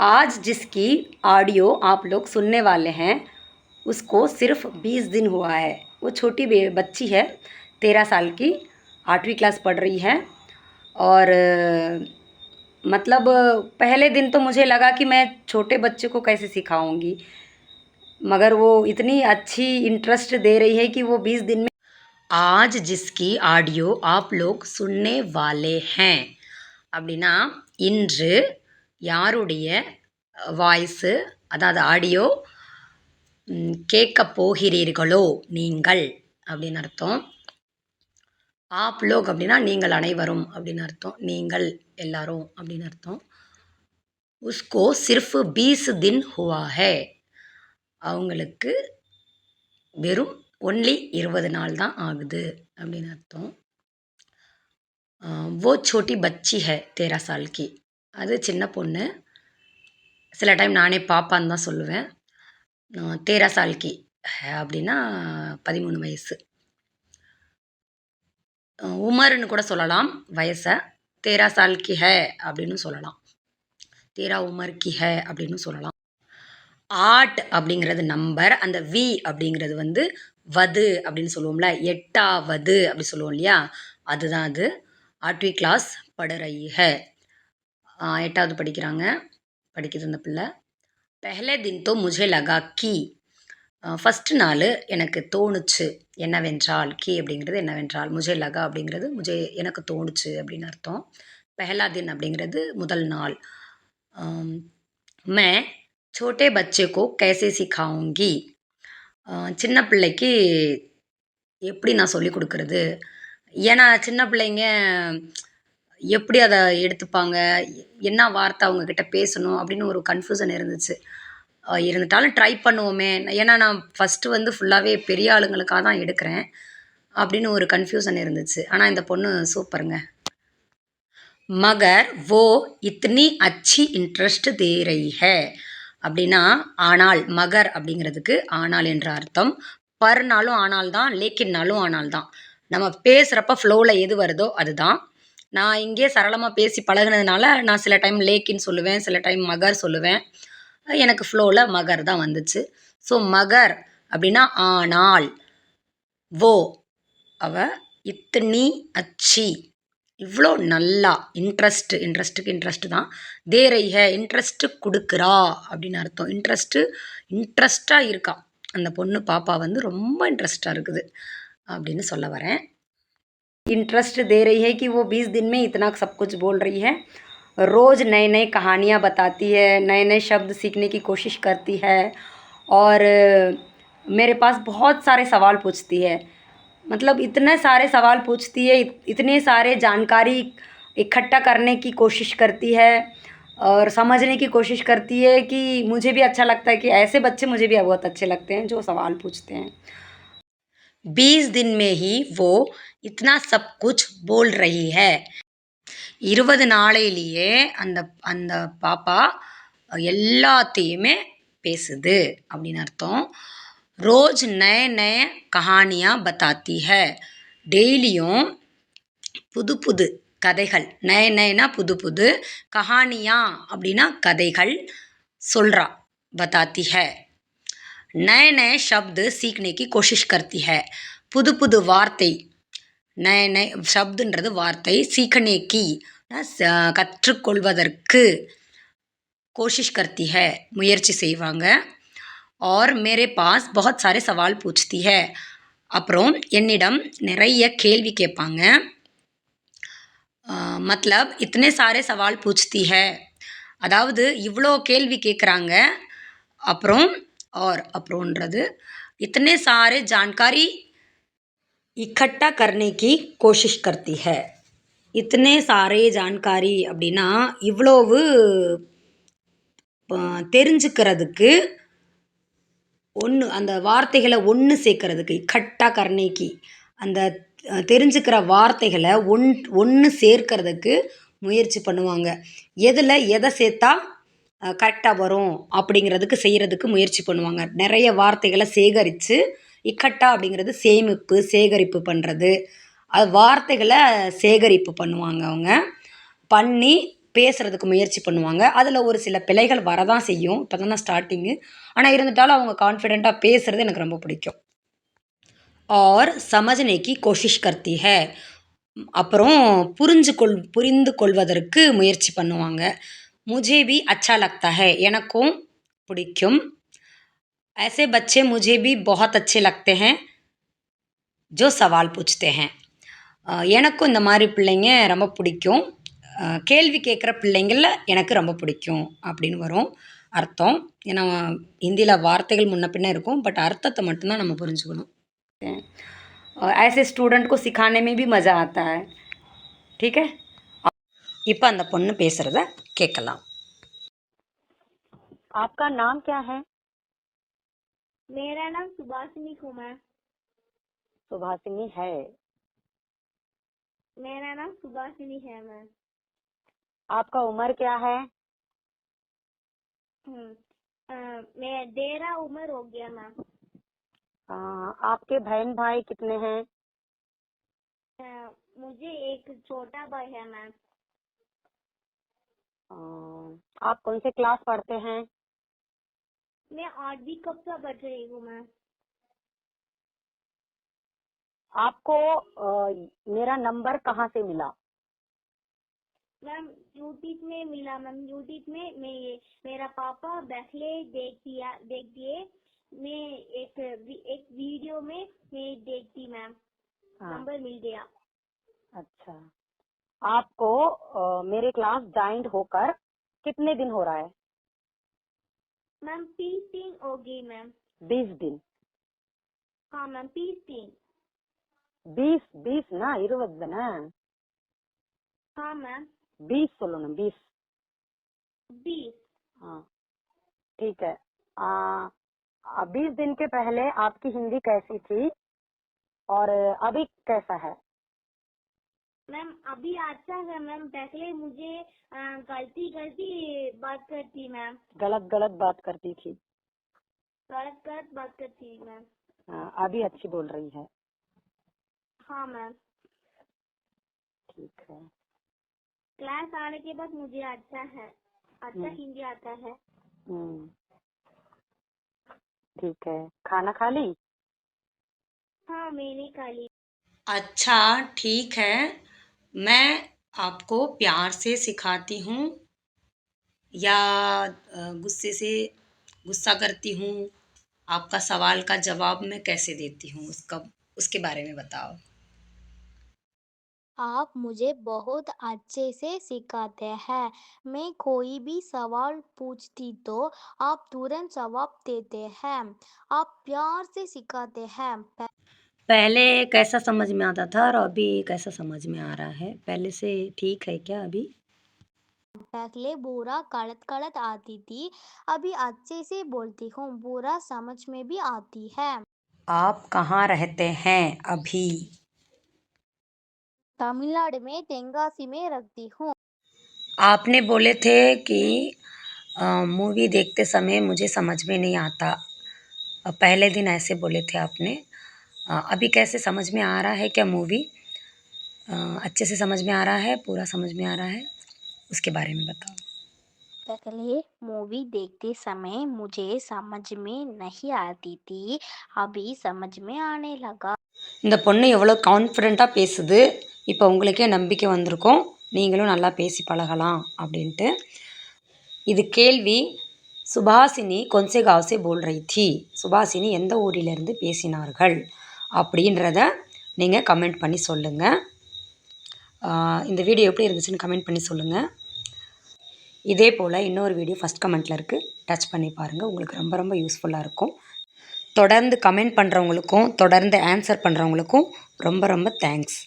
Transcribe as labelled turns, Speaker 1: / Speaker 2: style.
Speaker 1: आज जिसकी ऑडियो आप लोग सुनने वाले हैं उसको सिर्फ 20 दिन हुआ है। वो छोटी बच्ची है, 13 साल की, 8वीं क्लास पढ़ रही है। और मतलब पहले दिन तो मुझे लगा कि मैं छोटे बच्चे को कैसे सिखाऊंगी, मगर वो इतनी अच्छी इंटरेस्ट दे रही है कि वो 20 दिन में आज जिसकी ஆடியோ आप लोग सुनने वाले हैं அப்படின்னா, இன்று யாருடைய வாய்ஸு, அதாவது ஆடியோ கேட்க போகிறீர்களோ நீங்கள் அப்படின்னு அர்த்தம். ஆப் லோக் அப்படின்னா நீங்கள் அனைவரும் அப்படின்னு அர்த்தம். நீங்கள் எல்லாரும் அப்படின்னு அர்த்தம். உஸ்கோ சிர்ஃப் 20 தின் ஹுவா ஹே, அவங்களுக்கு வெறும் ஒன்லி 20 நாள் தான் ஆகுது அப்படின்னு அர்த்தம். वो छोटी बच्ची है 13 साल की, அது சின்ன பொண்ணு. சில டைம் நானே பாப்பான்னு தான் சொல்லுவேன். 13 साल की அப்படின்னா 13 வயசு. உமர்னு கூட சொல்லலாம் வயசை. 13 साल की है அப்படின்னு சொல்லலாம். 13 உமர் கி ஹே அப்படின்னு சொல்லலாம். ஆட் அப்படிங்கிறது நம்பர், அந்த வி அப்படிங்கிறது வந்து வது அப்படின்னு சொல்லுவோம்ல, 8வது அப்படி சொல்லுவோம் இல்லையா, அதுதான் அது. 8वीं கிளாஸ் பढ़ रही है, 8வது படிக்கிறாங்க, படிக்குது அந்த பிள்ளை. पहले दिन तो मुझे लगा कि, ஃபஸ்ட்டு நாள் எனக்கு தோணுச்சு என்னவென்றால், கி அப்படிங்கிறது என்னவென்றால், முஜே லகா அப்படிங்கிறது முஜே எனக்கு தோணுச்சு அப்படின்னு அர்த்தம். பெஹலா தின் அப்படிங்கிறது முதல் நாள். மே छोटे बच्चे को कैसे सिखाऊंगी, சின்ன பிள்ளைக்கு எப்படி நான் சொல்லிக் கொடுக்கறது. ஏன்னா சின்ன பிள்ளைங்க எப்படி அதை எடுத்துப்பாங்க, என்ன வார்த்தை அவங்கக்கிட்ட பேசணும் அப்படின்னு ஒரு கன்ஃபியூசன் இருந்துச்சு. இருந்துட்டாலும் ட்ரை பண்ணுவோமே, ஏன்னா நான் ஃபஸ்ட்டு வந்து ஃபுல்லாகவே பெரிய ஆளுங்களுக்காக தான் எடுக்கிறேன் அப்படின்னு ஒரு கன்ஃபியூசன் இருந்துச்சு. ஆனால் இந்த பொண்ணு சூப்பருங்க. மகர் वो इतनी अच्छी इंटरेस्ट दे रही है அப்படின்னா, ஆனால் மகர் அப்படிங்கிறதுக்கு ஆனால் என்ற அர்த்தம். பர்னாலும் ஆனால் தான், லேக்கின்னாலும் ஆனால் தான். நம்ம பேசுகிறப்ப ஃப்ளோவில் எது வருதோ அதுதான். நான் இங்கே சரளமாக பேசி பழகுனதுனால நான் சில டைம் லேக்கின்னு சொல்லுவேன், சில டைம் மகர் சொல்லுவேன். எனக்கு ஃப்ளோவில் மகர் தான் வந்துச்சு. ஸோ மகர் அப்படின்னா ஆனால், வோ அவ, இத்தனி அச்சி இவ்வளோ நல்லா, இன்ட்ரெஸ்ட்டுக்கு இன்ட்ரெஸ்ட்டு தான், தேரைக இன்ட்ரெஸ்ட்டு கொடுக்குறா அப்படின்னு அர்த்தம். இன்ட்ரெஸ்ட்டாக இருக்கா அந்த பொண்ணு, பாப்பா வந்து ரொம்ப இன்ட்ரெஸ்ட்டாக இருக்குது அப்படின்னு சொல்ல வரேன். इंटरेस्ट दे रही है कि वो 20 दिन में इतना सब कुछ बोल रही है. रोज़ नए नए कहानियाँ बताती है, नए नए शब्द सीखने की कोशिश करती है और मेरे पास बहुत सारे सवाल पूछती है. मतलब इतने सारे सवाल पूछती है, इतने सारे जानकारी इकट्ठा करने की कोशिश करती है और समझने की कोशिश करती है कि मुझे भी अच्छा लगता है कि ऐसे बच्चे मुझे भी बहुत अच्छे लगते हैं जो सवाल पूछते हैं. 20 दिन में ही वो इतना सब कुछ बोल रही है. 20 நாளையிலேயே அந்த அந்த பாப்பா எல்லாத்தையுமே பேசுது அப்படின்னு அர்த்தம். ரோஜ் நய நய கஹானியா பத்தாத்தி ஹை, டெய்லியும் புது புது கதைகள், நய நயனா புது புது, கஹானியா அப்படின்னா கதைகள் சொல்கிறா, பத்தாத்தி ஹை. नए नए शब्द सीखने की कोशिश करती है, புது புது வார்த்தை, நய நய சப்துன்றது வார்த்தை, சீக்கனே கி கற்றுக்கொள்வதற்கு, கோஷிஷ் கர்த்தி है முயற்சி செய்வாங்க. और मेरे पास बहुत सारे सवाल पूछती है, அப்புறம் என்னிடம் நிறைய கேள்வி கேட்பாங்க. मतलब इतने सारे सवाल पूछती है, அதாவது இவ்வளோ கேள்வி கேட்குறாங்க. அப்புறம் और அப்புறம்ன்றது इतने सारे जानकारी इकट्ठा करने की कोशिश करती है. इतने सारे जानकारी அப்படின்னா இவ்வளவு தெரிஞ்சுக்கிறதுக்கு, ஒன்று அந்த வார்த்தைகளை ஒன்று சேர்க்கறதுக்கு, இக்கட்டா கர்ணேக்கி அந்த தெரிஞ்சுக்கிற வார்த்தைகளை ஒன்று சேர்க்கறதுக்கு முயற்சி பண்ணுவாங்க. எதை சேர்த்தா கரெக்டாக வரும் அப்படிங்கிறதுக்கு செய்கிறதுக்கு முயற்சி பண்ணுவாங்க. நிறைய வார்த்தைகளை சேகரித்து, இக்கட்டா அப்படிங்கிறது சேமிப்பு, சேகரிப்பு பண்ணுறது. அது வார்த்தைகளை சேகரிப்பு பண்ணுவாங்க அவங்க. பண்ணி பேசுகிறதுக்கு முயற்சி பண்ணுவாங்க. அதில் ஒரு சில பிழைகள் வரதான் செய்யும். இப்போ தானே ஸ்டார்ட்டிங்கு. ஆனால் இருந்துட்டாலும் அவங்க கான்ஃபிடென்ட்டாக பேசுகிறது எனக்கு ரொம்ப பிடிக்கும். और समझने की कोशिश करती है. அப்புறம் புரிந்து கொள்வதற்கு முயற்சி பண்ணுவாங்க. मुझे भी अच्छा लगता है. எனக்கும் பிடிக்கும். ऐसे बच्चे मुझे भी बहुत अच्छे लगते हैं जो सवाल पूछते हैं. எனக்கும் இந்த மாதிரி பிள்ளைங்க ரொம்ப பிடிக்கும். கேள்வி கேட்குற பிள்ளைங்கள எனக்கு ரொம்ப பிடிக்கும் அப்படின்னு வரும் அர்த்தம். ஏன்னா ஹிந்தியில் வார்த்தைகள் முன்ன பின்ன இருக்கும். பட் அர்த்தத்தை மட்டும்தான் நம்ம புரிஞ்சுக்கணும். ऐसे स्टूडेंट को सिखाने में भी मज़ा आता है. ठीक है. இப்போ அந்த பொண்ணு பேசுகிறத கேட்கலாம். आपका नाम क्या है?
Speaker 2: मेरा नाम सुभाषिनी कुमार.
Speaker 1: सुभाषिनी है.
Speaker 2: मेरा नाम सुभाषिनी है मैम.
Speaker 1: आपका उम्र क्या है?
Speaker 2: मैं 13 उम्र हो गया मैम.
Speaker 1: आपके बहन भाई कितने हैं?
Speaker 2: मुझे एक छोटा भाई है मैम.
Speaker 1: आप कौन से क्लास पढ़ते हैं?
Speaker 2: मैं 8वीं कक्षा पढ़ रही हूँ मैम.
Speaker 1: आपको मेरा नंबर कहाँ से मिला?
Speaker 2: मैम यूट्यूब में मिला मैम. यूट्यूब में मैं मेरा पापा बैठले देख दिए. मैं एक वीडियो में मैं देखती मैम. नंबर मिल गया.
Speaker 1: अच्छा. आपको मेरे क्लास ज्वाइन होकर कितने दिन हो रहा है?
Speaker 2: मैम 20 दिन हो गई मैम.
Speaker 1: 20 दिन.
Speaker 2: हाँ मैम 20 दिन.
Speaker 1: 20 ना 20 தானே?
Speaker 2: हाँ मैम
Speaker 1: 20 சொல்லணும்.
Speaker 2: 20.
Speaker 1: हाँ ठीक है. 20 दिन के पहले आपकी हिंदी कैसी थी और अभी कैसा है?
Speaker 2: मैम अभी अच्छा है मैम. पहले मुझे गलती बात करती मैम.
Speaker 1: गलत बात करती थी.
Speaker 2: गलत बात करती मैम.
Speaker 1: अभी अच्छी बोल रही है.
Speaker 2: हाँ मैम.
Speaker 1: ठीक है.
Speaker 2: क्लास आने के बाद मुझे अच्छा हिंदी आता है.
Speaker 1: ठीक है. खाना खा ली?
Speaker 2: हाँ मैंने खा ली.
Speaker 1: अच्छा ठीक है. मैं आपको प्यार से सिखाती हूँ या गुस्सा करती हूँ. आपका सवाल का जवाब मैं कैसे देती हूँ उसके बारे में बताओ.
Speaker 3: आप मुझे बहुत अच्छे से सिखाते हैं. मैं कोई भी सवाल पूछती तो आप तुरंत जवाब देते हैं. आप प्यार से सिखाते हैं.
Speaker 1: पहले कैसा समझ में आता था और अभी कैसा समझ में आ रहा है? पहले से ठीक है क्या अभी?
Speaker 3: पहले बुरा गलत आती थी. अभी अच्छे से बोलती हूँ. बुरा समझ में भी आती है.
Speaker 1: आप कहाँ रहते हैं अभी?
Speaker 3: तमिलनाडु में तेंगासी में रखती हूँ.
Speaker 1: आपने बोले थे कि मूवी देखते समय मुझे समझ में नहीं आता. पहले दिन ऐसे बोले थे आपने. अभी कैसे समझ में आ रहा है क्या मूवी? अच्छे से समझ में आ रहा है? पूरा समझ में आ रहा है? उसके बारे में बताओ.
Speaker 3: पहले मूवी देखते समय मुझे समझ में नहीं आती थी. अभी समझ में आने लगा.
Speaker 1: இந்த பொண்ணு எவ்வளோ கான்ஃபிடெண்ட்டாக பேசுது. இப்போ உங்களுக்கே நம்பிக்கை வந்திருக்கும் நீங்களும் நல்லா பேசி பழகலாம் அப்படின்ட்டு. இது கேள்வி. சுபாசினி கொன்சே காவ்சே போல் ரही थी. சுபாசினி எந்த ஊரிலிருந்து பேசினார்கள் அப்படின்றத நீங்கள் கமெண்ட் பண்ணி சொல்லுங்கள். இந்த வீடியோ எப்படி இருந்துச்சுன்னு கமெண்ட் பண்ணி சொல்லுங்கள். இதே போல் இன்னொரு வீடியோ ஃபஸ்ட் கமெண்ட்டில் இருக்குது. டச் பண்ணி பாருங்கள். உங்களுக்கு ரொம்ப ரொம்ப யூஸ்ஃபுல்லாக இருக்கும். தொடர்ந்து கமெண்ட் பண்ணுறவங்களுக்கும் தொடர்ந்து ஆன்சர் பண்ணுறவங்களுக்கும் ரொம்ப ரொம்ப தேங்க்ஸ்.